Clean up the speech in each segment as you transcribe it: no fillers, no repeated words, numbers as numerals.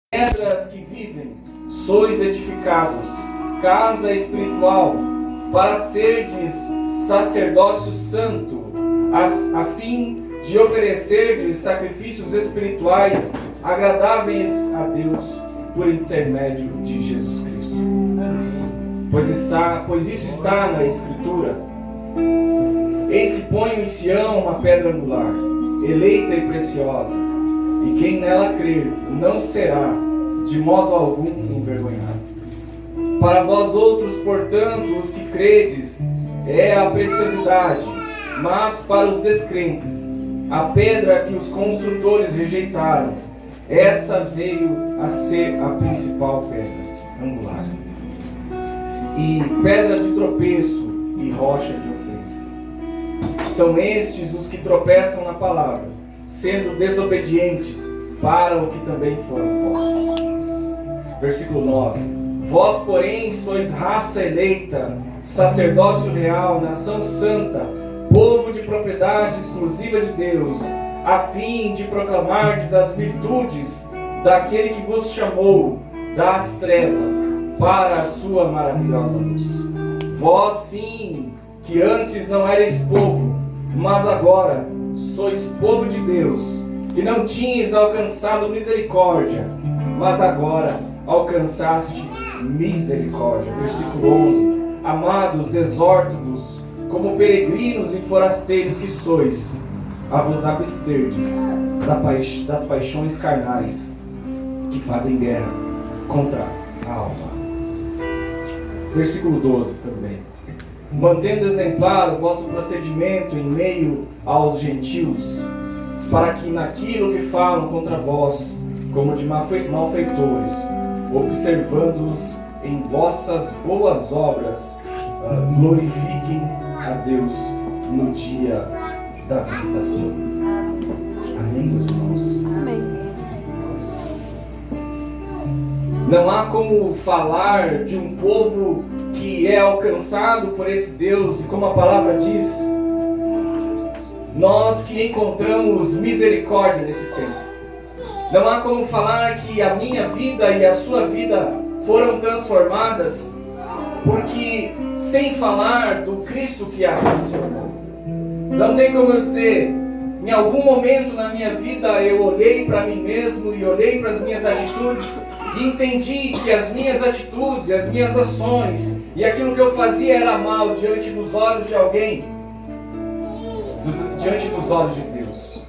pedras que vivem, sois edificados, casa espiritual, para serdes sacerdócio santo, a fim de oferecerdes sacrifícios espirituais agradáveis a Deus por intermédio de Jesus Cristo. Pois isso está na Escritura. Eis que ponho em Sião uma pedra angular, eleita e preciosa, e quem nela crer não será de modo algum envergonhado. Para vós outros, portanto, os que credes, é a preciosidade, mas para os descrentes, a pedra que os construtores rejeitaram, essa veio a ser a principal pedra angular, e pedra de tropeço e rocha de ofensa. São estes os que tropeçam na palavra, sendo desobedientes para o que também foram postos. Versículo 9. Vós, porém, sois raça eleita, sacerdócio real, nação santa, povo de propriedade exclusiva de Deus, a fim de proclamardes as virtudes daquele que vos chamou das trevas para a sua maravilhosa luz. Vós, sim, que antes não erais povo, mas agora sois povo de Deus, que não tinhas alcançado misericórdia, mas agora alcançaste misericórdia. Versículo 11. Amados, exorto-vos, como peregrinos e forasteiros que sois, a vos absterdes das paixões carnais que fazem guerra contra a alma. Versículo 12 também. Mantendo exemplar o vosso procedimento em meio aos gentios, para que naquilo que falam contra vós, como de malfeitores, observando-os em vossas boas obras, glorifiquem a Deus no dia da visitação. Amém, meus irmãos? Amém. Não há como falar de um povo que é alcançado por esse Deus, e como a palavra diz, nós que encontramos misericórdia nesse tempo. Não há como falar que a minha vida e a sua vida foram transformadas, porque sem falar do Cristo que a transformou. Não tem como eu dizer, em algum momento na minha vida eu olhei para mim mesmo e olhei para as minhas atitudes e entendi que as minhas atitudes e as minhas ações e aquilo que eu fazia era mal diante dos olhos de alguém, diante dos olhos de Deus.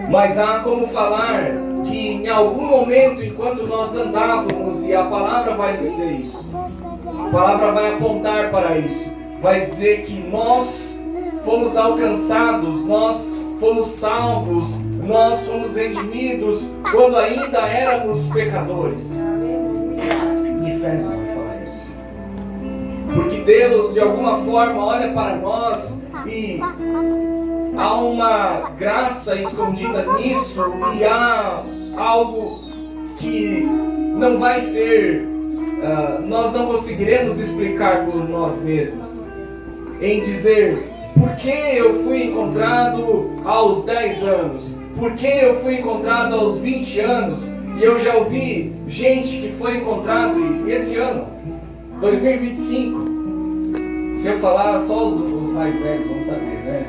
Mas há como falar que em algum momento, enquanto nós andávamos, e a palavra vai dizer isso, a palavra vai apontar para isso, vai dizer que nós fomos alcançados, nós fomos salvos, nós fomos redimidos quando ainda éramos pecadores. Em Efésios vai falar isso. Porque Deus, de alguma forma, olha para nós e há uma graça escondida nisso, e há algo que não vai ser, nós não conseguiremos explicar por nós mesmos, em dizer, por que eu fui encontrado aos 10 anos? Por que eu fui encontrado aos 20 anos? E eu já ouvi gente que foi encontrado esse ano, 2025. Se eu falar, só os mais velhos vão saber, né?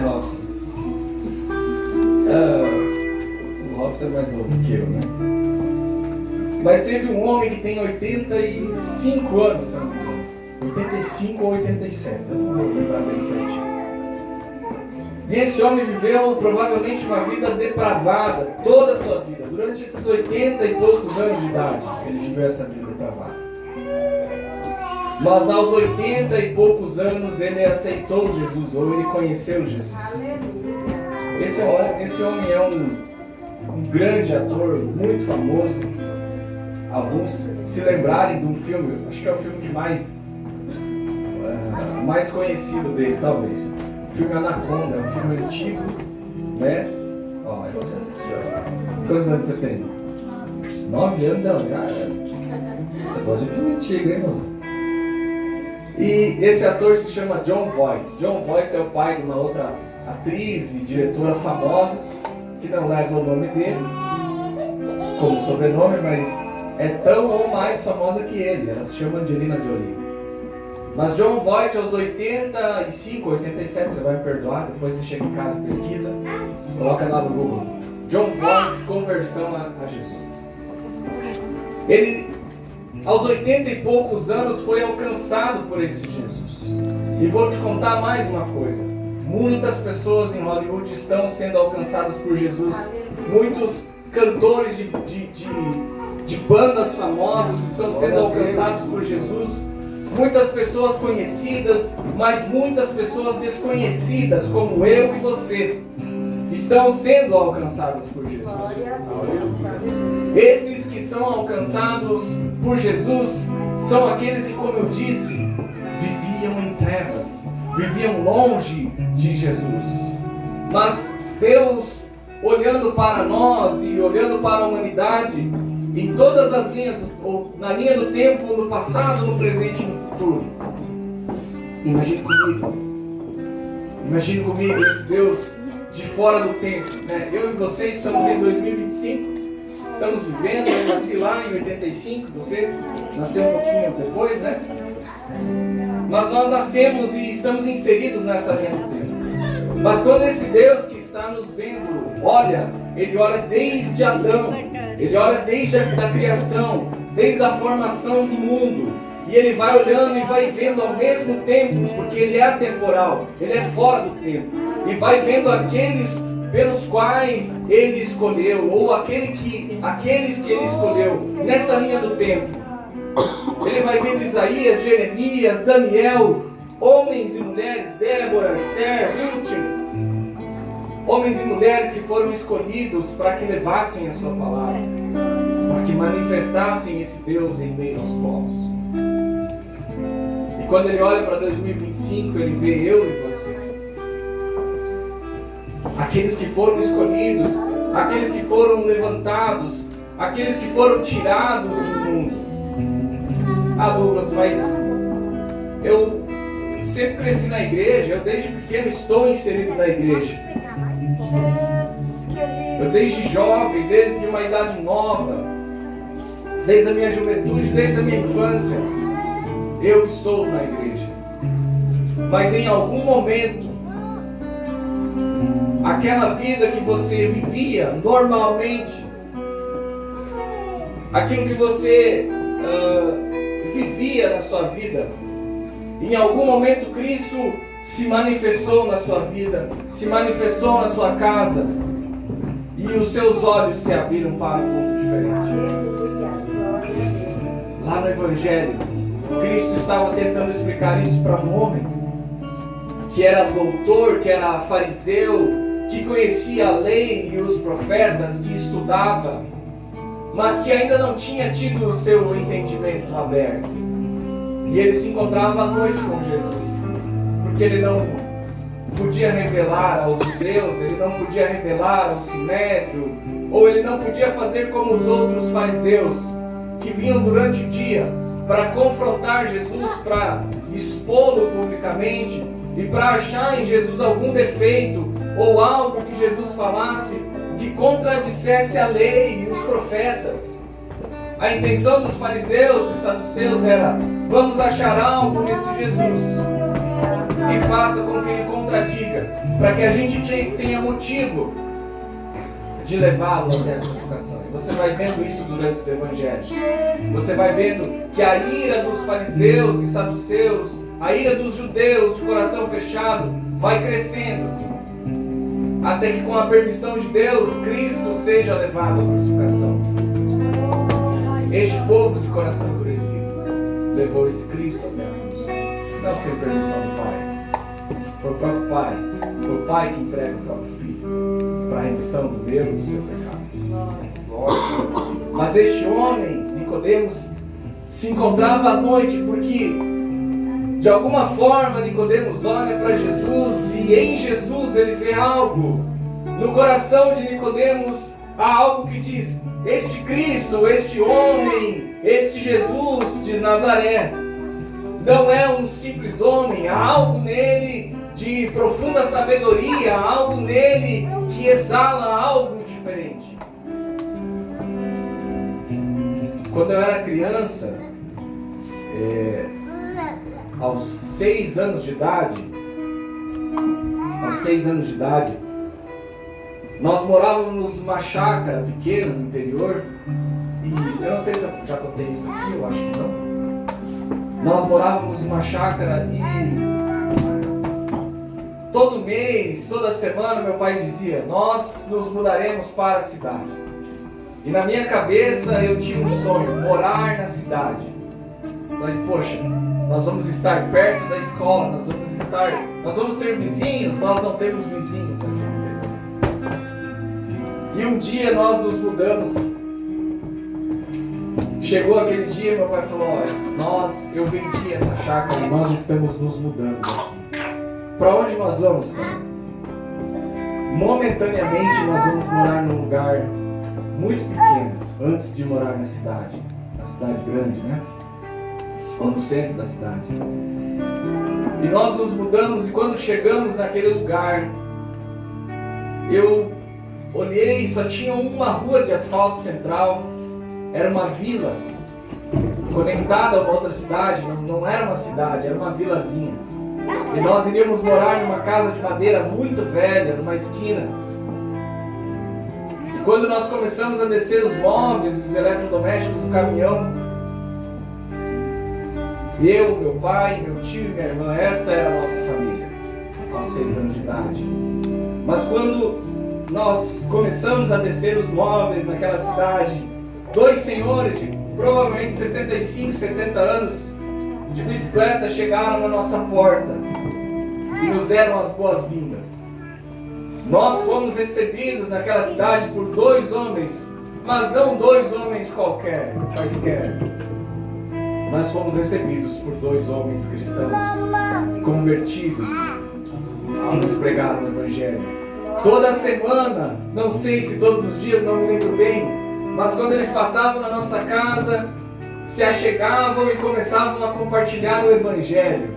Robson. O Robson é mais novo que eu, né? Mas teve um homem que tem 85 anos, se não me engano. 85 ou 87, eu não vou lembrar bem certinho. E esse homem viveu provavelmente uma vida depravada, toda a sua vida. Durante esses 80 e poucos anos de idade, ele viveu essa vida depravada. Mas aos 80 e poucos anos ele aceitou Jesus, ou ele conheceu Jesus. Esse homem é um grande ator, muito famoso. Alguns se lembrarem de um filme, acho que é o filme que mais conhecido dele, talvez. O filme Anaconda, é um filme antigo, né? Ó, eu já assisti. Quantos anos você tem? 9 anos, ela já. Você gosta de filme antigo, hein, moça? E esse ator se chama Jon Voight. Jon Voight é o pai de uma outra atriz e diretora famosa, que não leva o nome dele. como sobrenome, mas é tão ou mais famosa que ele. Ela se chama Angelina Jolie. Mas Jon Voight, aos 85, 87, você vai me perdoar, depois você chega em casa, pesquisa, coloca lá no Google. Jon Voight, conversão a Jesus. Ele, aos 80 e poucos anos, foi alcançado por esse Jesus. E vou te contar mais uma coisa. Muitas pessoas em Hollywood estão sendo alcançadas por Jesus. Muitos cantores de bandas famosas estão sendo alcançados por Jesus. Muitas pessoas conhecidas, mas muitas pessoas desconhecidas, como eu e você, estão sendo alcançadas por Jesus. Esses que são alcançados por Jesus são aqueles que, como eu disse, viviam em trevas, viviam longe de Jesus. Mas Deus, olhando para nós e olhando para a humanidade, em todas as linhas, na linha do tempo, no passado, no presente e no futuro. Imagine comigo esse Deus de fora do tempo, né? Eu e você estamos em 2025, estamos vivendo, eu nasci lá em 85, você nasceu um pouquinho depois, né? Mas nós nascemos e estamos inseridos nessa linha do tempo. Mas quando esse Deus que está nos vendo olha, Ele olha desde Adão, Ele olha desde a criação, desde a formação do mundo. E Ele vai olhando e vai vendo ao mesmo tempo, porque Ele é atemporal, Ele é fora do tempo. E vai vendo aqueles pelos quais Ele escolheu, ou aqueles que Ele escolheu, nessa linha do tempo. Ele vai vendo Isaías, Jeremias, Daniel, homens e mulheres, Débora, Esther, Ruth, homens e mulheres que foram escolhidos para que levassem a sua palavra, para que manifestassem esse Deus em meio aos povos. E quando Ele olha para 2025, Ele vê eu e você. Aqueles que foram escolhidos, aqueles que foram levantados, aqueles que foram tirados do mundo. Ah, Douglas, mas eu sempre cresci na igreja, eu desde pequeno estou inserido na igreja. Eu desde jovem, desde uma idade nova, desde a minha juventude, desde a minha infância, eu estou na igreja. Mas em algum momento, aquela vida que você vivia normalmente, aquilo que você vivia na sua vida, em algum momento Cristo se manifestou na sua vida, se manifestou na sua casa, e os seus olhos se abriram para um mundo diferente. Lá no Evangelho, Cristo estava tentando explicar isso para um homem que era doutor, que era fariseu, que conhecia a lei e os profetas, que estudava, mas que ainda não tinha tido o seu entendimento aberto. E ele se encontrava à noite com Jesus, porque ele não podia revelar aos judeus, ele não podia revelar ao sinédrio, ou ele não podia fazer como os outros fariseus, que vinham durante o dia para confrontar Jesus, para expô-lo publicamente, e para achar em Jesus algum defeito, ou algo que Jesus falasse que contradissesse a lei e os profetas. A intenção dos fariseus e saduceus era: vamos achar algo nesse Jesus que faça com que ele contradiga, para que a gente tenha motivo de levá-lo até a crucificação. E você vai vendo isso durante os evangelhos. Você vai vendo que a ira dos fariseus e saduceus, a ira dos judeus de coração fechado, vai crescendo, até que, com a permissão de Deus, Cristo seja levado à crucificação. Este povo de coração endurecido levou esse Cristo até a cruz, não sem permissão do Pai. Foi o próprio Pai, foi o Pai que entrega o próprio Filho para a remissão do meu e do seu pecado. Mas este homem, Nicodemos, se encontrava à noite porque, de alguma forma, Nicodemos olha para Jesus e em Jesus ele vê algo. No coração de Nicodemos há algo que diz: este Cristo, este homem, este Jesus de Nazaré não é um simples homem, há algo nele de profunda sabedoria, há algo nele que exala algo diferente. Quando eu era criança, aos 6 anos de idade, nós morávamos numa chácara pequena no interior. E eu não sei se eu já contei isso aqui, eu acho que não. Nós morávamos numa chácara e todo mês, toda semana, meu pai dizia: nós nos mudaremos para a cidade. E na minha cabeça eu tinha um sonho, morar na cidade. Falei, poxa, nós vamos estar perto da escola, nós vamos ter vizinhos, nós não temos vizinhos aqui no interior. E um dia nós nos mudamos. Chegou aquele dia, meu pai falou: olha, eu vendi essa chácara e nós estamos nos mudando aqui. Para onde nós vamos, pai? Momentaneamente nós vamos morar num lugar muito pequeno, antes de morar na cidade grande, né? Ou no centro da cidade. E nós nos mudamos, e quando chegamos naquele lugar, eu olhei, só tinha uma rua de asfalto central. Era uma vila conectada a uma outra cidade, não era uma cidade, era uma vilazinha. E nós iríamos morar numa casa de madeira muito velha, numa esquina. E quando nós começamos a descer os móveis, os eletrodomésticos do caminhão, eu, meu pai, meu tio e minha irmã, essa era a nossa família, aos 6 anos de idade. Mas quando nós começamos a descer os móveis naquela cidade, 2 senhores de provavelmente 65, 70 anos de bicicleta chegaram na nossa porta e nos deram as boas-vindas. Nós fomos recebidos naquela cidade por 2 homens, mas não 2 homens quaisquer. Nós fomos recebidos por 2 homens cristãos convertidos que nos pregaram o Evangelho. Toda semana, não sei se todos os dias, não me lembro bem, mas quando eles passavam na nossa casa, se achegavam e começavam a compartilhar o Evangelho.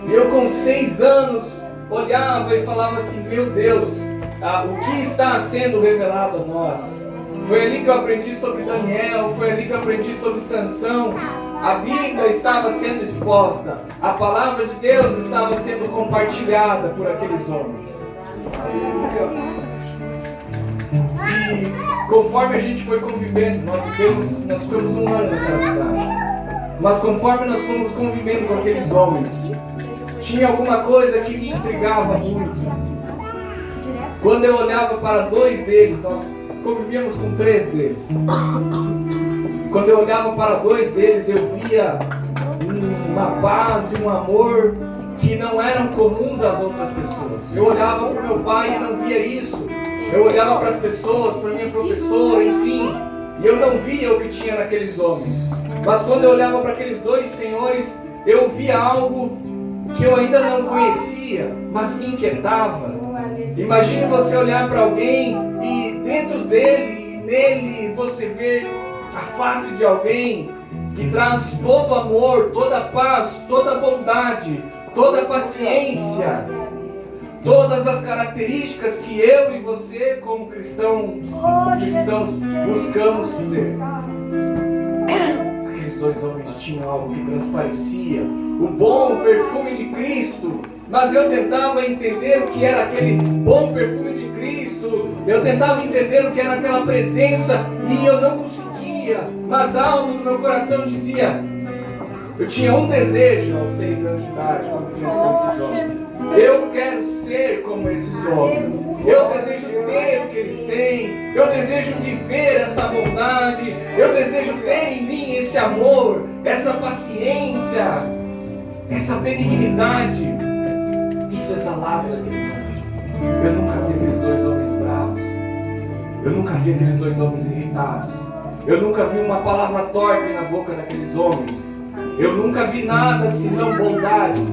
E eu com 6 anos olhava e falava assim: meu Deus, o que está sendo revelado a nós? Foi ali que eu aprendi sobre Daniel, foi ali que eu aprendi sobre Sansão. A Bíblia estava sendo exposta, a palavra de Deus estava sendo compartilhada por aqueles homens. E conforme a gente foi convivendo, nós ficamos 1 ano naquela cidade. Mas conforme nós fomos convivendo com aqueles homens, tinha alguma coisa que me intrigava muito. Quando eu olhava para 2 deles, nós convivíamos com 3 deles. Quando eu olhava para 2 deles, eu via uma paz e um amor que não eram comuns às outras pessoas. Eu olhava para o meu pai e não via isso. Eu olhava para as pessoas, para a minha professora, enfim, e eu não via o que tinha naqueles homens. Mas quando eu olhava para aqueles 2 senhores, eu via algo que eu ainda não conhecia, mas me inquietava. Imagine você olhar para alguém e dentro dele e nele você ver a face de alguém que traz todo amor, toda paz, toda bondade, toda paciência, todas as características que eu e você, como cristãos, buscamos ter. Aqueles 2 homens tinham algo que transparecia, o bom perfume de Cristo. Mas eu tentava entender o que era aquele bom perfume de Cristo. Eu tentava entender o que era aquela presença e eu não conseguia. Mas algo no meu coração dizia: eu tinha um desejo aos 6 anos de idade, quando via com esses homens. Eu quero ser como esses homens. Eu desejo ter o que eles têm. Eu desejo viver essa bondade. Eu desejo ter em mim esse amor, essa paciência, essa benignidade. Isso exalava daqueles homens. Eu nunca vi aqueles 2 homens bravos. Eu nunca vi aqueles 2 homens irritados. Eu nunca vi uma palavra torpe na boca daqueles homens. Eu nunca vi nada senão bondade.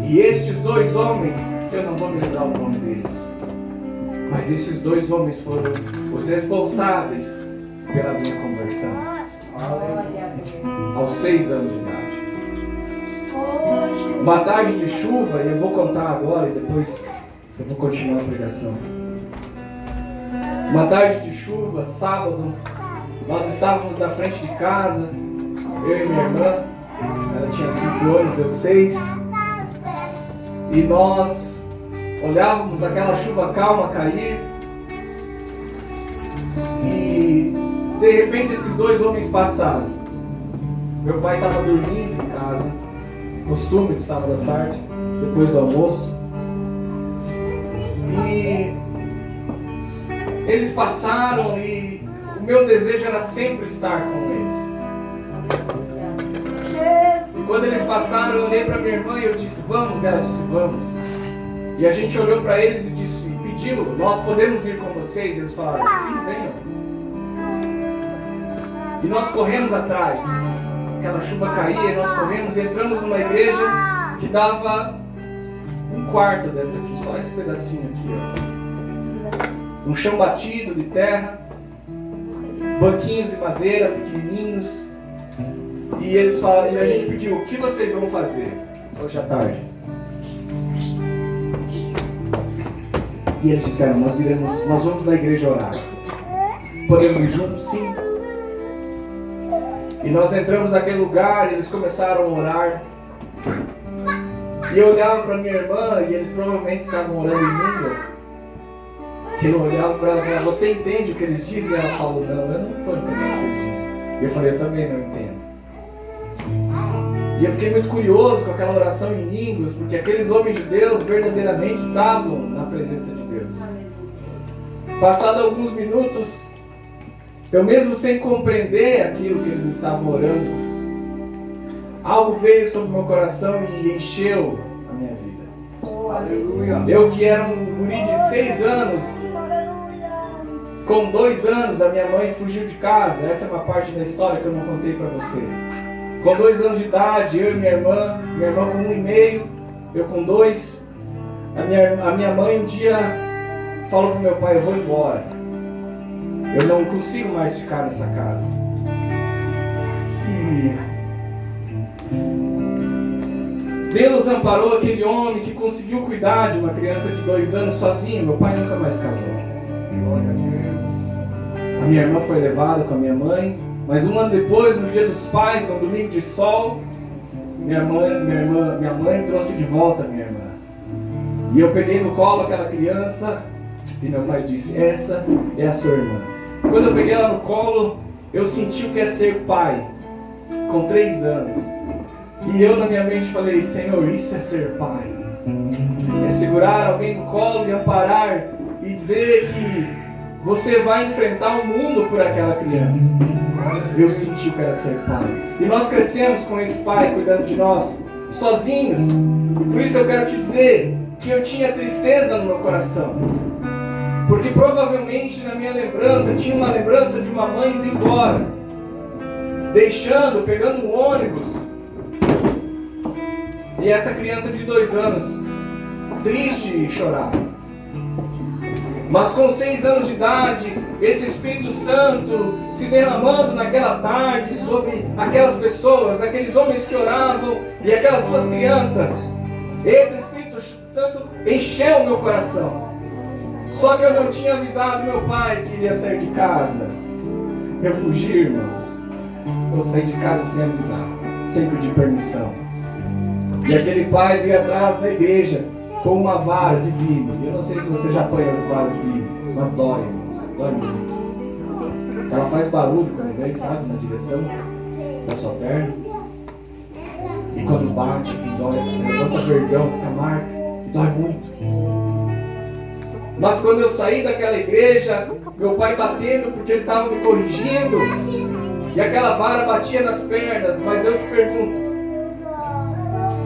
E estes 2 homens, eu não vou me lembrar o nome deles, mas esses 2 homens foram os responsáveis pela minha conversão. Aos 6 anos de idade. Uma tarde de chuva, e eu vou contar agora e depois eu vou continuar a pregação. Uma tarde de chuva, sábado, Nós estávamos na frente de casa, eu e minha irmã. Ela tinha 5 anos, eu 6. E nós olhávamos aquela chuva calma cair. E de repente esses 2 homens passaram. Meu pai estava dormindo em casa, costume de sábado à tarde, depois do almoço. E eles passaram e o meu desejo era sempre estar com eles. E quando eles passaram, eu olhei para minha irmã e eu disse, vamos? Ela disse, vamos. E a gente olhou para eles e disse, pediu, nós podemos ir com vocês? E eles falaram, sim, venham. E nós corremos atrás. Aquela chuva caía e nós corremos e entramos numa igreja que dava um quarto dessa aqui, só esse pedacinho aqui, ó. Um chão batido de terra, banquinhos de madeira pequenininhos. E eles falaram, e a gente pediu, o que vocês vão fazer hoje à tarde? E eles disseram, nós vamos na igreja orar. Podemos ir juntos? Sim. E nós entramos naquele lugar e eles começaram a orar. E eu olhava para minha irmã e eles provavelmente estavam orando em línguas. E eu olhava para ela e falava, você entende o que eles dizem? E ela falou, não, eu não estou entendendo o que eles dizem. E eu falei, eu também não entendo. E eu fiquei muito curioso com aquela oração em línguas, porque aqueles homens de Deus verdadeiramente estavam na presença de Deus. Passados alguns minutos, eu mesmo sem compreender aquilo que eles estavam orando, algo veio sobre o meu coração e encheu a minha vida. Aleluia. Eu que era um guri de 6 anos, com 2 anos a minha mãe fugiu de casa. Essa é uma parte da história que eu não contei para você. Com 2 anos de idade, eu e minha irmã com 1 e meio, eu com 2, a minha mãe um dia falou para o meu pai, eu vou embora. Eu não consigo mais ficar nessa casa. E Deus amparou aquele homem que conseguiu cuidar de uma criança de 2 anos sozinho. Meu pai nunca mais casou. A minha irmã foi levada com a minha mãe. Mas 1 ano depois, no dia dos pais, no domingo de sol, minha mãe trouxe de volta a minha irmã. E eu peguei no colo aquela criança e meu pai disse, essa é a sua irmã. Quando eu peguei ela no colo, eu senti o que é ser pai, com 3 anos. E eu na minha mente falei, Senhor, isso é ser pai. É segurar alguém no colo e amparar e dizer que você vai enfrentar o mundo por aquela criança. Eu senti que era ser pai. E nós crescemos com esse pai cuidando de nós, sozinhos. E por isso eu quero te dizer que eu tinha tristeza no meu coração. Porque provavelmente na minha lembrança, tinha uma lembrança de uma mãe indo embora. Pegando um ônibus. E essa criança de 2 anos, triste e chorava. Mas com 6 anos de idade, esse Espírito Santo se derramando naquela tarde sobre aquelas pessoas, aqueles homens que oravam e aquelas 2 crianças. Esse Espírito Santo encheu o meu coração. Só que eu não tinha avisado meu pai que iria sair de casa. Eu fugi, irmãos. Eu saí de casa sem avisar, sem pedir permissão. E aquele pai veio atrás da igreja com uma vara de vinho. Eu não sei se você já apanhou com vara de vinho, mas dói muito. Ela faz barulho quando vem, sabe, na direção da sua perna. E quando bate, assim, dói. Levanta vergão, fica marca, e dói muito. Mas quando eu saí daquela igreja, meu pai batendo porque ele estava me corrigindo, e aquela vara batia nas pernas. Mas eu te pergunto,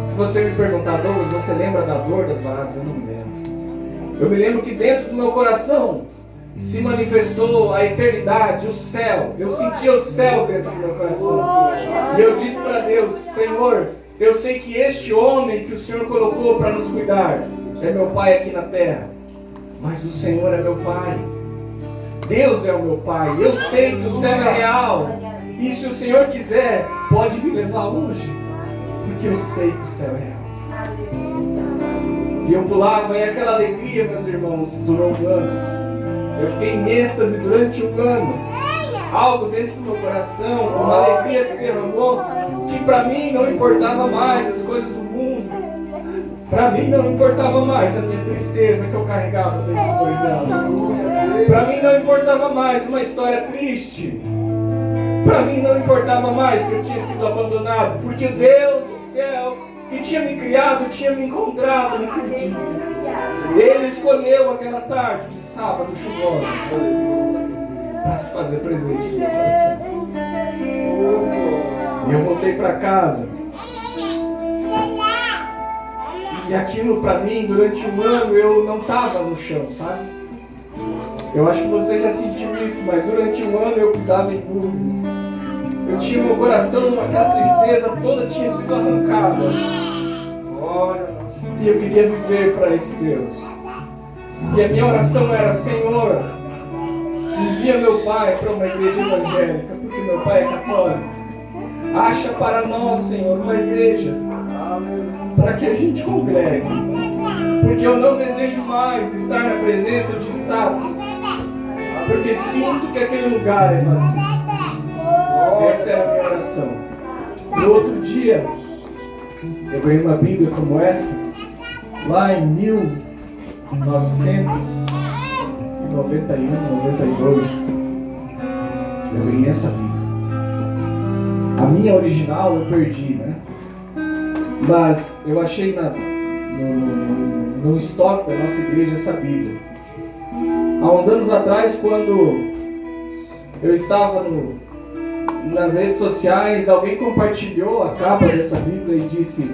se você me perguntar, Douglas, você lembra da dor das varadas? Eu não me lembro. Eu me lembro que dentro do meu coração se manifestou a eternidade, o céu. Eu sentia o céu dentro do meu coração. E eu disse para Deus, Senhor, eu sei que este homem que o Senhor colocou para nos cuidar é meu pai aqui na terra. Mas o Senhor é meu pai. Deus é o meu pai. Eu sei que o céu é real. E se o Senhor quiser, pode me levar hoje. Porque eu sei que o céu é real. E eu pulava, e aquela alegria, meus irmãos, durou 1 ano. Eu fiquei em êxtase durante 1 ano. algo dentro do meu coração, uma alegria se derramou, que para mim não importava mais as coisas do mundo. Para mim não importava mais a minha tristeza que eu carregava desde 2 anos. Para mim não importava mais uma história triste. Para mim não importava mais que eu tinha sido abandonado, porque o Deus do céu que tinha me criado, tinha me encontrado naquele dia. Ele escolheu aquela tarde de sábado chuvosa para se fazer presente no meu coração. E eu voltei para casa. E aquilo para mim, durante 1 ano, eu não estava no chão, sabe? Eu acho que você já sentiu isso, mas durante 1 ano eu pisava em nuvens. Eu tinha meu coração, aquela tristeza toda tinha sido arrancada. E eu queria viver para esse Deus. E a minha oração era: Senhor, envia meu pai para uma igreja evangélica, porque meu pai é católico. Acha para nós, Senhor, uma igreja para que a gente congregue. Porque eu não desejo mais estar na presença de status, porque sinto que aquele lugar é vazio. Essa era a minha oração. No outro dia, eu ganhei uma Bíblia como essa, lá em 1991, 92. Eu ganhei essa Bíblia. A minha original eu perdi, né? Mas eu achei no estoque da nossa igreja essa Bíblia. Há uns anos atrás, quando eu estava nas redes sociais, alguém compartilhou a capa dessa Bíblia e disse: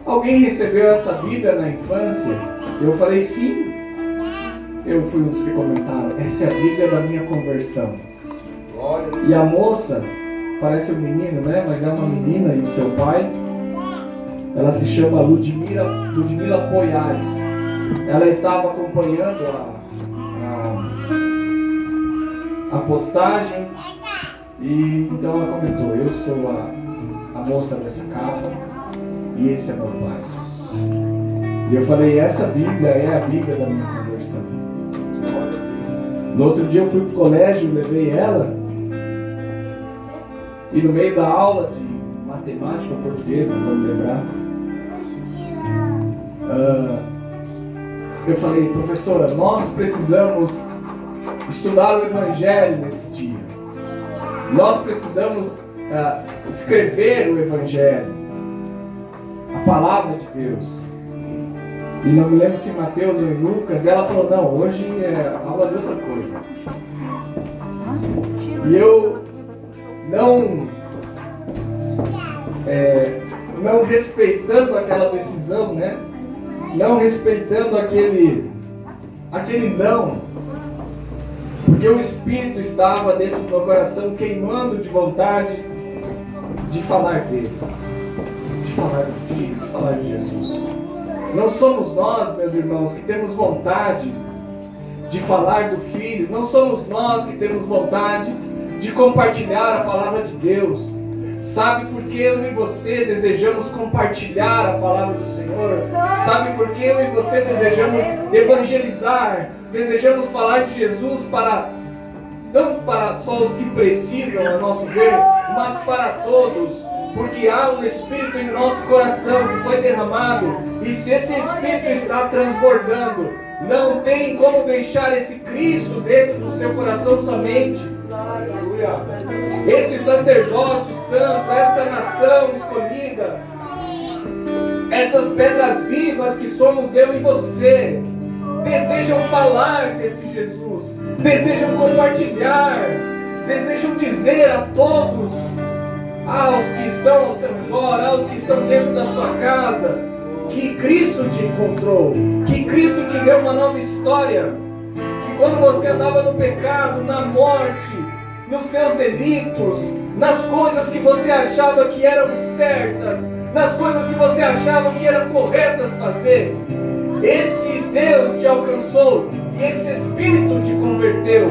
alguém recebeu essa Bíblia na infância? Eu falei: sim. Eu fui um dos que comentaram: essa é a Bíblia da minha conversão. E a moça, parece um menino, né? Mas é uma menina e o seu pai. Ela se chama Ludmila Poiares. Ela estava acompanhando a postagem. E então ela comentou: eu sou a moça dessa capa e esse é meu pai. E eu falei: essa Bíblia é a Bíblia da minha conversão. No outro dia eu fui para o colégio, levei ela, e no meio da aula de matemática portuguesa, não vou me lembrar, eu falei: professora, nós precisamos estudar o Evangelho nesse dia. Nós precisamos escrever o Evangelho, a palavra de Deus. E não me lembro se em Mateus ou em Lucas. Ela falou: não, hoje é aula de outra coisa. E eu não respeitando aquela decisão, né? Não respeitando aquele não. Porque o Espírito estava dentro do meu coração queimando de vontade de falar dele, de falar do Filho, de falar de Jesus. Não somos nós, meus irmãos, que temos vontade de falar do Filho. Não somos nós que temos vontade de compartilhar a palavra de Deus. Sabe por que eu e você desejamos compartilhar a palavra do Senhor? Sabe por que eu e você desejamos evangelizar? Desejamos falar de Jesus não para só os que precisam, a nosso ver, mas para todos. Porque há um Espírito em nosso coração que foi derramado. E se esse Espírito está transbordando, não tem como deixar esse Cristo dentro do seu coração somente. Esse sacerdócio santo, essa nação escolhida, essas pedras vivas que somos eu e você, desejam falar desse Jesus, desejam compartilhar, desejam dizer a todos, aos que estão ao seu redor, aos que estão dentro da sua casa, que Cristo te encontrou, que Cristo te deu uma nova história, que quando você andava no pecado, na morte, nos seus delitos, nas coisas que você achava que eram certas, nas coisas que você achava que eram corretas fazer, esse Deus te alcançou e esse Espírito te converteu.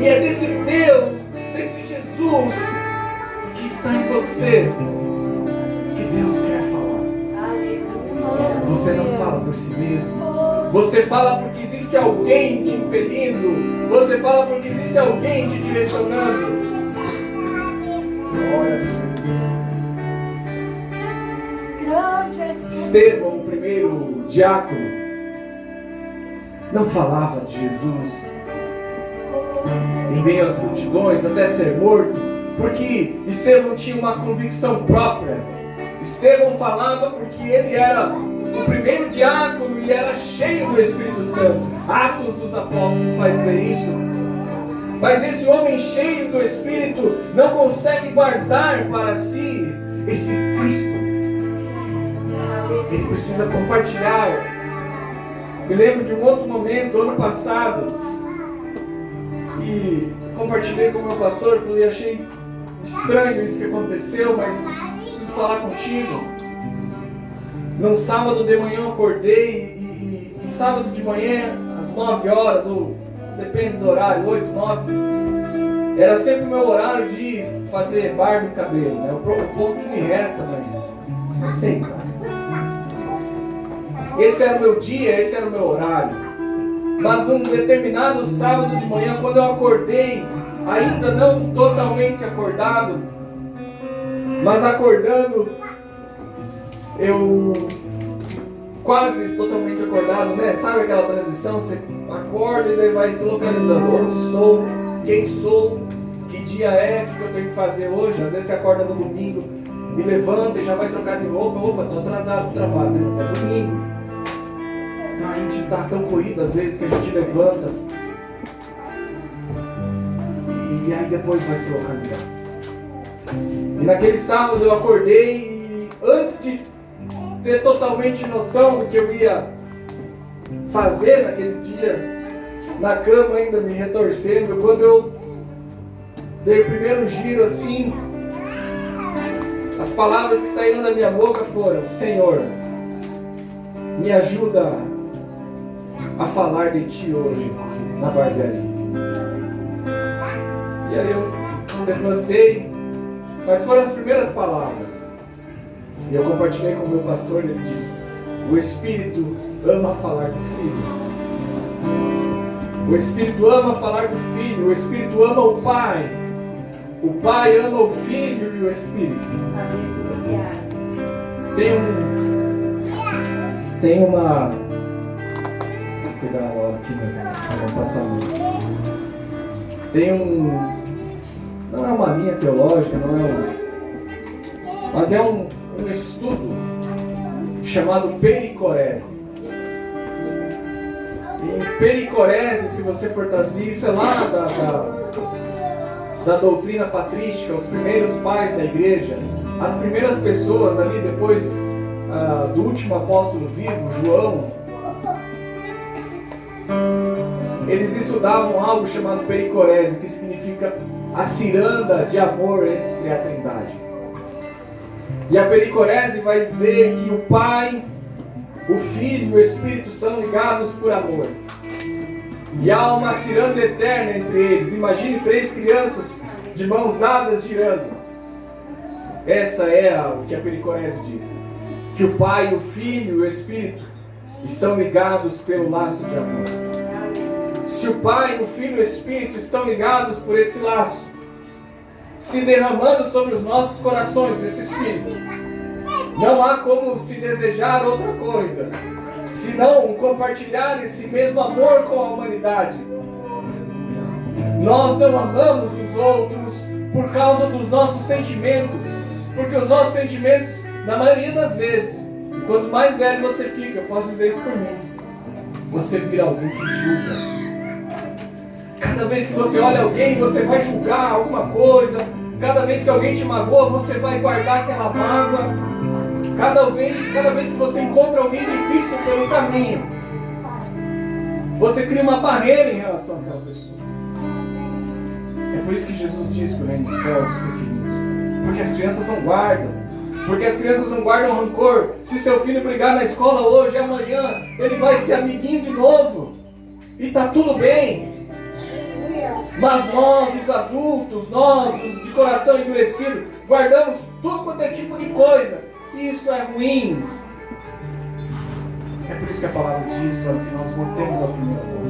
E é desse Deus, desse Jesus que está em você que Deus quer falar. Você não fala por si mesmo. Você fala porque existe existe alguém te impelindo. Você fala porque existe alguém te direcionando. Glória a Deus. Estevão, o primeiro diácono, não falava de Jesus em meio às multidões até ser morto, porque Estevão tinha uma convicção própria. Estevão falava porque ele era o primeiro diácono e era cheio do Espírito Santo. Atos dos Apóstolos vai dizer isso. Mas esse homem cheio do Espírito não consegue guardar para si esse Cristo. Ele precisa compartilhar. Me lembro de um outro momento, ano passado, e compartilhei com o meu pastor, falei, achei estranho isso que aconteceu, mas preciso falar contigo. Num sábado de manhã eu acordei e sábado de manhã, às 9 horas, ou depende do horário, 8, 9, era sempre o meu horário de fazer barba e cabelo, né? O pouco que me resta, mas tem, cara. Esse era o meu dia, esse era o meu horário. Mas num determinado sábado de manhã, quando eu acordei, ainda não totalmente acordado, mas acordando, eu quase totalmente acordado, né? Sabe aquela transição? Você acorda e daí vai se localizando. Onde estou? Quem sou? Que dia é? O que eu tenho que fazer hoje? Às vezes você acorda no domingo, me levanta e já vai trocar de roupa. Opa, estou atrasado no trabalho, né? Mas é domingo. Então a gente está tão corrido às vezes que a gente levanta e aí depois vai se localizar. E naquele sábado eu acordei e antes de ter totalmente noção do que eu ia fazer naquele dia, na cama ainda me retorcendo, quando eu dei o primeiro giro assim, as palavras que saíram da minha boca foram: Senhor, me ajuda a falar de Ti hoje na barbearia. E aí eu levantei, mas foram as primeiras palavras. E eu compartilhei com o meu pastor, ele disse: o Espírito ama falar do Filho. O Espírito ama falar do Filho, o Espírito ama o Pai. O Pai ama o Filho e o Espírito. Tem uma... Vou cuidar na hora aqui, mas não vou passar muito. Tem um... Não é uma linha teológica, não é um... Mas é um estudo chamado pericorese. E pericorese, se você for traduzir, isso é lá da doutrina patrística, os primeiros pais da igreja, as primeiras pessoas ali, depois do último apóstolo vivo, João, eles estudavam algo chamado pericorese, que significa a ciranda de amor entre a Trindade. E a pericorese vai dizer que o Pai, o Filho e o Espírito são ligados por amor. E há uma ciranda eterna entre eles. Imagine 3 crianças de mãos dadas girando. Essa é o que a pericorese diz. Que o Pai, o Filho e o Espírito estão ligados pelo laço de amor. Se o Pai, o Filho e o Espírito estão ligados por esse laço, se derramando sobre os nossos corações, esse Espírito, não há como se desejar outra coisa, senão compartilhar esse mesmo amor com a humanidade. Nós não amamos os outros por causa dos nossos sentimentos, porque os nossos sentimentos, na maioria das vezes, e quanto mais velho você fica, eu posso dizer isso por mim, você vira alguém que julga. Cada vez que você olha alguém, você vai julgar alguma coisa. Cada vez que alguém te magoa, você vai guardar aquela mágoa. Cada vez que você encontra alguém difícil pelo caminho, você cria uma barreira em relação àquela pessoa. É por isso que Jesus diz que o reino do céu é dos pequeninos. Porque as crianças não guardam. Porque as crianças não guardam rancor. Se seu filho brigar na escola hoje e amanhã, ele vai ser amiguinho de novo. E está tudo bem. Mas nós, os adultos, nós, os de coração endurecido, guardamos tudo quanto é tipo de coisa. E isso é ruim. É por isso que a palavra diz para que nós voltemos ao primeiro amor.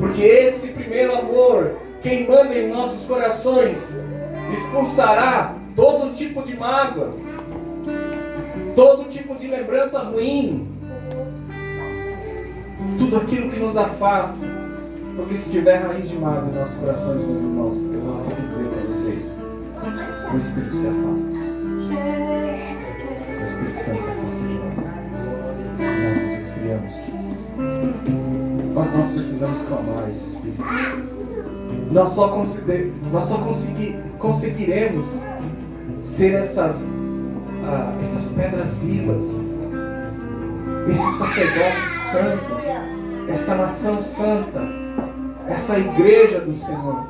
Porque esse primeiro amor, queimando em nossos corações, expulsará todo tipo de mágoa, todo tipo de lembrança ruim, tudo aquilo que nos afasta. Porque se tiver raiz de mágoa em nossos corações, meus irmãos, eu vou ter que dizer para vocês, o Espírito se afasta. O Espírito Santo se afasta de nós. Nós nos esfriamos. Mas nós precisamos clamar esse Espírito. Nós só conseguiremos ser essas pedras vivas, esse sacerdócio santo, essa nação santa, essa igreja do Senhor.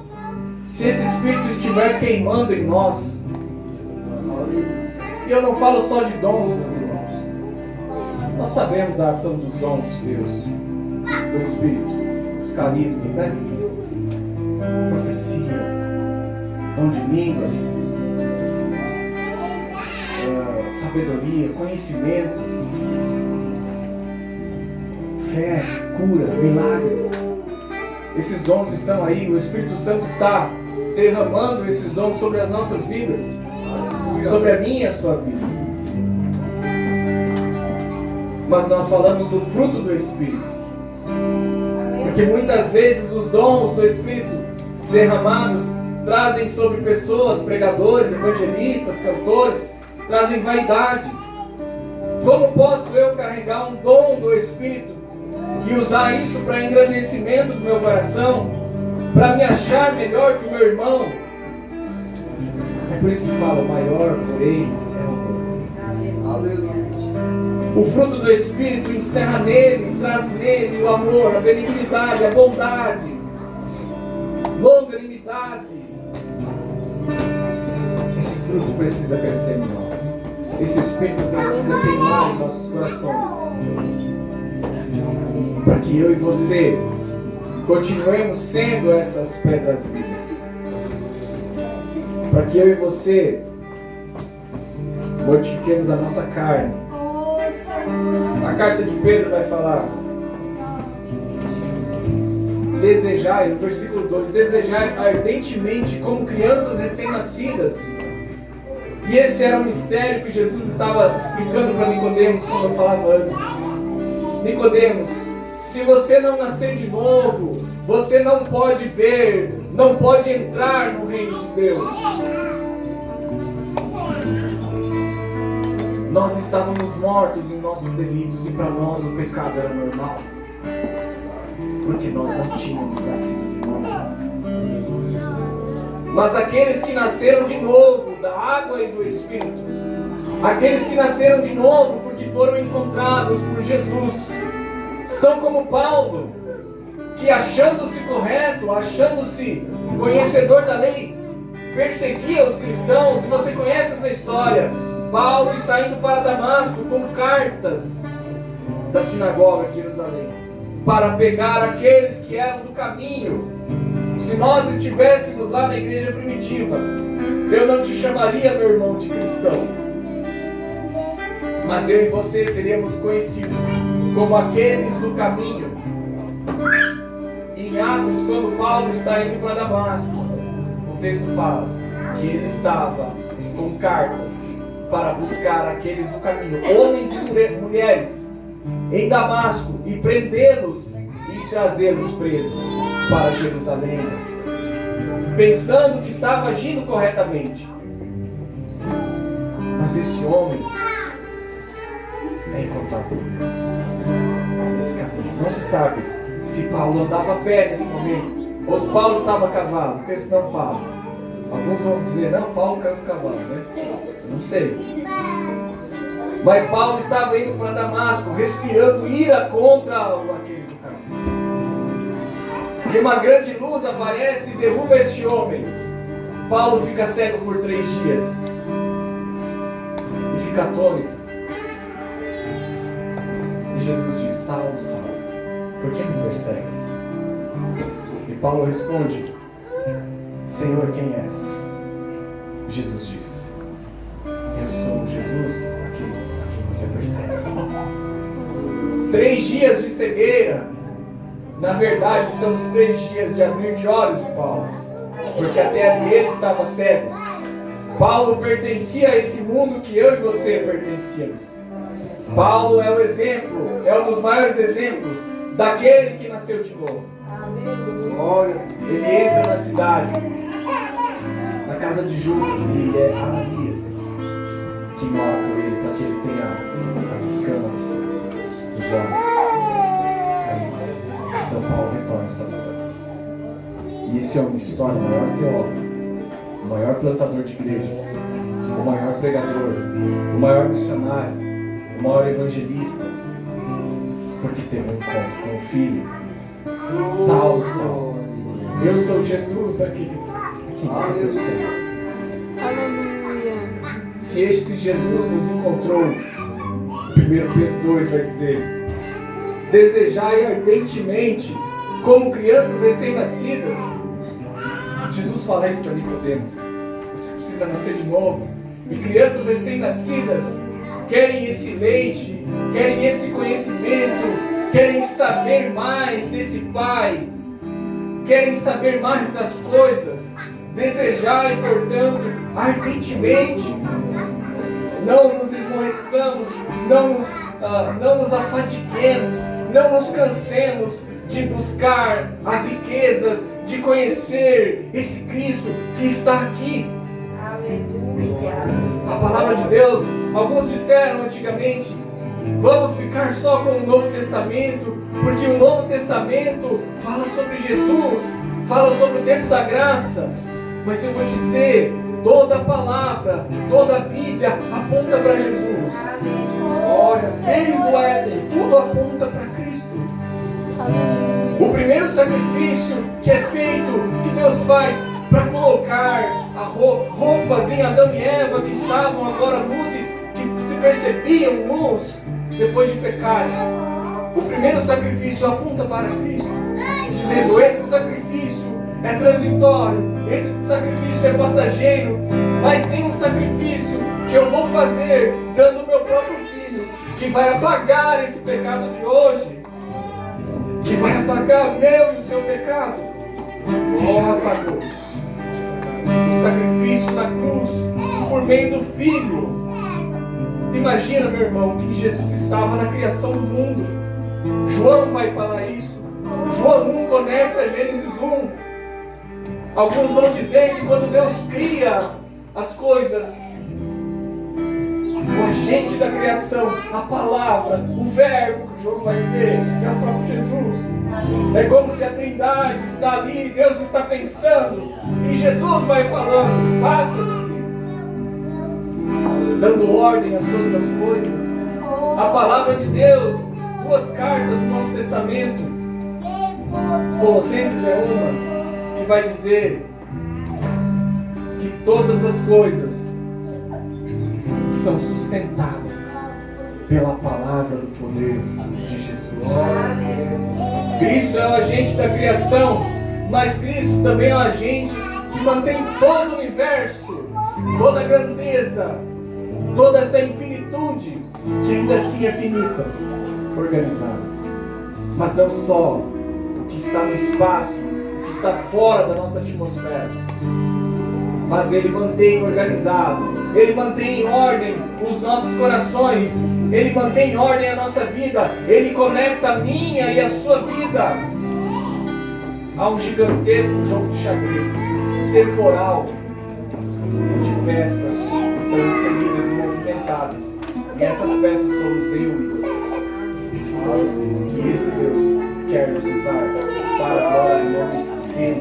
Se esse Espírito estiver queimando em nós, e eu não falo só de dons, meus irmãos, nós sabemos a ação dos dons de Deus, do Espírito, os carismas, né? Profecia, dom de línguas, sabedoria, conhecimento, fé, cura, milagres. Esses dons estão aí, o Espírito Santo está derramando esses dons sobre as nossas vidas, sobre a minha e a sua vida. Mas nós falamos do fruto do Espírito, porque muitas vezes os dons do Espírito derramados trazem sobre pessoas, pregadores, evangelistas, cantores, trazem vaidade. Como posso eu carregar um dom do Espírito e usar isso para engrandecimento do meu coração, para me achar melhor que o meu irmão? É por isso que fala, maior, porém, é o amor. Aleluia. O fruto do Espírito encerra nele, traz nele o amor, a benignidade, a bondade, longanimidade. Esse fruto precisa crescer em nós. Esse Espírito precisa queimar em nossos corações, para que eu e você continuemos sendo essas pedras vivas, para que eu e você mortifiquemos a nossa carne. A carta de Pedro vai falar: desejai, no versículo 12, desejai ardentemente como crianças recém-nascidas. E esse era um mistério que Jesus estava explicando para Nicodemos, como eu falava antes. Nicodemos, se você não nascer de novo, você não pode ver, não pode entrar no reino de Deus. Nós estávamos mortos em nossos delitos e para nós o pecado era normal, porque nós não tínhamos nascido de novo. Mas aqueles que nasceram de novo da água e do Espírito, aqueles que nasceram de novo porque foram encontrados por Jesus, são como Paulo, que achando-se correto, achando-se conhecedor da lei, perseguia os cristãos. E você conhece essa história. Paulo está indo para Damasco com cartas da sinagoga de Jerusalém, para pegar aqueles que eram do caminho. Se nós estivéssemos lá na igreja primitiva, eu não te chamaria, meu irmão, de cristão, mas eu e você seríamos conhecidos como aqueles do caminho. Em Atos, quando Paulo está indo para Damasco, o texto fala que ele estava com cartas para buscar aqueles do caminho, homens e mulheres, em Damasco, e prendê-los e trazê-los presos para Jerusalém, pensando que estava agindo corretamente. Mas esse homem é encontrado por Deus nesse caminho. Não se sabe se Paulo andava a pé nesse momento ou se Paulo estava a cavalo. O texto não fala. Alguns vão dizer, não, Paulo caiu do cavalo, né? Eu não sei. Mas Paulo estava indo para Damasco, respirando ira contra aqueles do caminho. E uma grande luz aparece e derruba este homem. Paulo fica cego por 3 dias e fica atônito. E Jesus diz: Saulo, Saulo, por que me persegues? E Paulo responde: Senhor, quem és? Jesus diz: eu sou Jesus a quem você persegue. 3 dias de cegueira, Na verdade, são os 3 dias de abrir de olhos de Paulo, porque até ali ele estava cego. Paulo pertencia a esse mundo que eu e você pertencíamos. Paulo é o exemplo, é um dos maiores exemplos daquele que nasceu de novo. Olha, ele entra na cidade, na casa de Judas, e é Ananias quem ora por ele, para que ele tenha as escamas dos olhos caídas. Então Paulo retorna essa visão. E esse homem se torna o maior teólogo, o maior plantador de igrejas, o maior pregador, o maior missionário, o maior evangelista, porque teve um encontro com o Filho. Saulo, Saulo, eu sou Jesus aqui nesse terceiro. Aleluia. Se este Jesus nos encontrou, 1 Pedro 2 vai dizer: desejai ardentemente, como crianças recém-nascidas. Jesus fala isso para Nicodemos: você precisa nascer de novo. E crianças recém-nascidas querem esse leite, querem esse conhecimento, querem saber mais desse Pai, querem saber mais das coisas. Desejai, portanto, ardentemente. Não nos esmoreçamos, não nos afadiguemos, não nos cansemos de buscar as riquezas, de conhecer esse Cristo que está aqui. Aleluia. A palavra de Deus, alguns disseram antigamente: vamos ficar só com o Novo Testamento, porque o Novo Testamento fala sobre Jesus, fala sobre o tempo da graça. Mas eu vou te dizer, toda a palavra, toda a Bíblia aponta para Jesus. Olha, desde o Éden, tudo aponta para Cristo. Aleluia. O primeiro sacrifício que é feito, que Deus faz para colocar roupas em Adão e Eva, que estavam agora nus e que se percebiam nus depois de pecarem. O primeiro sacrifício aponta para Cristo, dizendo: esse sacrifício é transitório, esse sacrifício é passageiro, mas tem um sacrifício que eu vou fazer, dando o meu próprio Filho, que vai apagar esse pecado de hoje, que vai apagar o meu e o seu pecado, que já apagou. O sacrifício na cruz, por meio do Filho. Imagina, meu irmão, que Jesus estava na criação do mundo. João vai falar isso. João 1 conecta Gênesis 1. Alguns vão dizer que quando Deus cria as coisas, o agente da criação, a palavra, o verbo, que João vai dizer, é o próprio Jesus. É como se a Trindade está ali, Deus está pensando, e Jesus vai falando: faça-se, dando ordem a todas as coisas. A palavra de Deus, 2 cartas do Novo Testamento, Colossenses é uma, que vai dizer que todas as coisas são sustentadas pela palavra do poder de Jesus. Cristo é o agente da criação, mas Cristo também é o agente que mantém todo o universo, toda a grandeza, toda essa infinitude, que ainda assim é finita, organizados. Mas não só o que está no espaço, o que está fora da nossa atmosfera, mas Ele mantém organizado, Ele mantém em ordem os nossos corações, Ele mantém em ordem a nossa vida, Ele conecta a minha e a sua vida. Há um gigantesco jogo de xadrez temporal, onde peças estão inseridas e movimentadas, e essas peças somos eu e você. E esse Deus quer nos usar para a glória do nome dele.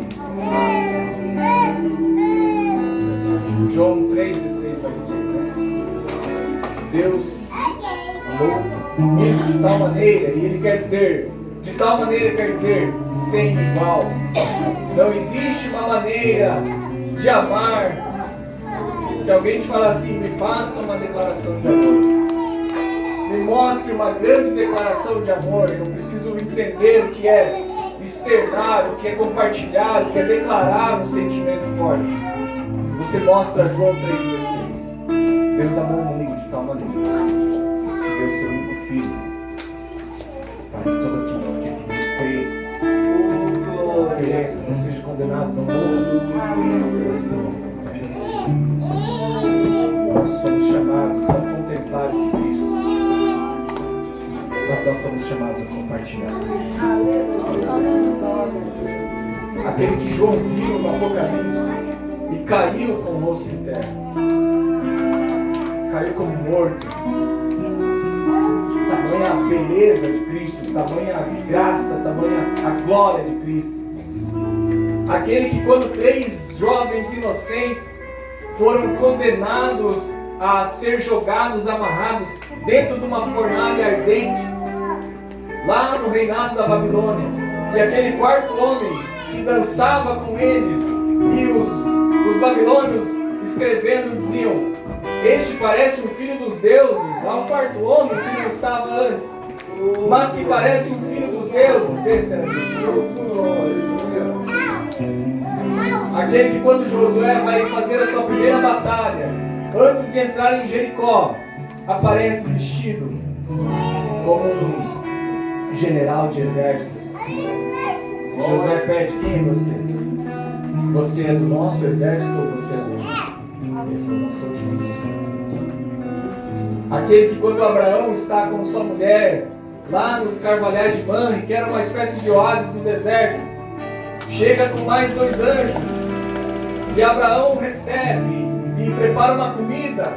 João 3,16 vai dizer, né? Deus amou o mundo de tal maneira, e Ele quer dizer, de tal maneira quer dizer sem igual. Não existe uma maneira de amar. Se alguém te falar assim: me faça uma declaração de amor, me mostre uma grande declaração de amor, eu preciso entender o que é externar, o que é compartilhar, o que é declarar um sentimento forte. Você mostra João 3,16. Deus amou o mundo de tal maneira que deu seu único Filho, para que todo aquele que crê pensa, não seja condenado, não morra pelas tinieblas. Nós somos chamados a contemplar esse Cristo, mas nós somos chamados a compartilhar esse Cristo. Aquele que João viu no Apocalipse e caiu com o rosto em terra, caiu como morto. Tamanha a beleza de Cristo, tamanha a graça, tamanha a glória de Cristo. Aquele que, quando 3 jovens inocentes foram condenados a ser jogados, amarrados dentro de uma fornalha ardente, lá no reinado da Babilônia, e aquele 4º homem que dançava com eles, e os babilônios escrevendo diziam: este parece um filho dos deuses. Há um 4º homem que não estava antes, mas que parece um filho dos deuses. Esse era Jesus. Aquele que, quando Josué vai fazer a sua primeira batalha, antes de entrar em Jericó, aparece vestido como um general de exércitos. Josué pede: quem é você? Você é do nosso exército ou você é do outro? Ele falou: não sou de ninguém. Aquele que, quando Abraão está com sua mulher lá nos carvalhais de Manre, que era uma espécie de oásis no deserto, chega com mais 2 anjos, e Abraão recebe e prepara uma comida,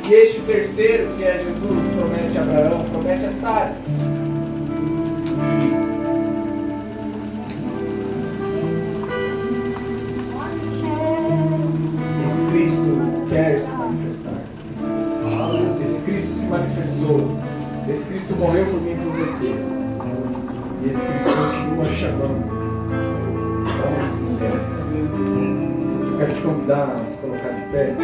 e este 3º, que é Jesus, promete a Abraão, promete a Sara. Esse Cristo quer se manifestar. Esse Cristo se manifestou. Esse Cristo morreu por mim e por você. E esse Cristo continua chamando homens e mulheres. Eu quero te convidar a se colocar de pé.